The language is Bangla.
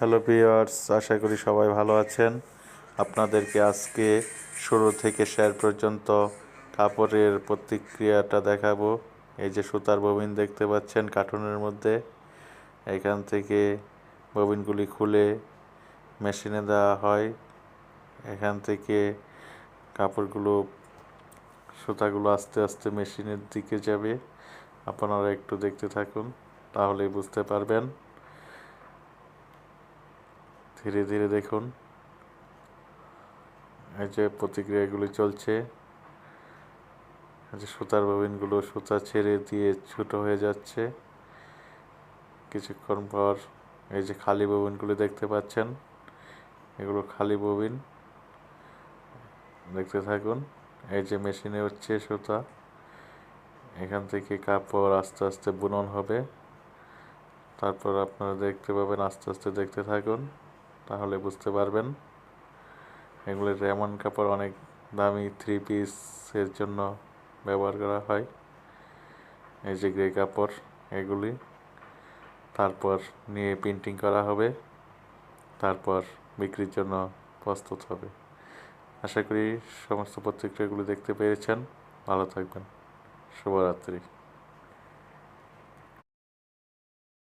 হ্যালো ভিউয়ার্স, আশা করি সবাই ভালো আছেন। আপনাদেরকে আজকে শুরু থেকে শেষ পর্যন্ত কাপড়ের প্রতিক্রিয়াটা দেখাবো। এই যে সুতার ববিন দেখতে পাচ্ছেন কার্টুনের মধ্যে, এখান থেকে ববিনগুলি খুলে মেশিনে দেওয়া হয়। এখান থেকে কাপড়গুলো সুতাগুলো আস্তে আস্তে মেশিনের দিকে যাবে। আপনারা একটু দেখতে থাকুন, তাহলেই বুঝতে পারবেন। ধীরে ধীরে দেখুন, এই যে প্রতিক্রিয়াগুলি চলছে। এই যে সুতার ববিনগুলো সুতা ছেড়ে দিয়ে ছোট হয়ে যাচ্ছে। কিছুক্ষণ পর এই যে খালি ববিনগুলি দেখতে পাচ্ছেন, এগুলো খালি ববিন। দেখতে থাকুন। এই যে মেশিনে হচ্ছে সুতা, এখান থেকে কাপড় আস্তে আস্তে বুনন হবে। তারপর আপনারা দেখতে পাবেন, আস্তে আস্তে দেখতে থাকুন, তাহলে বুঝতে পারবেন। এগুলি রেমন কাপড় অনেক দামি 3 পিসের জন্য ব্যবহার করা হয়। এই যে গ্রে কাপড়, এগুলি তারপর নিয়ে প্রিন্টিং করা হবে, তারপর বিক্রির জন্য প্রস্তুত হবে। আশা করি সমস্ত প্রতিক্রিয়াগুলি দেখতে পেয়েছেন। ভালো থাকবেন। শুভরাত্রি।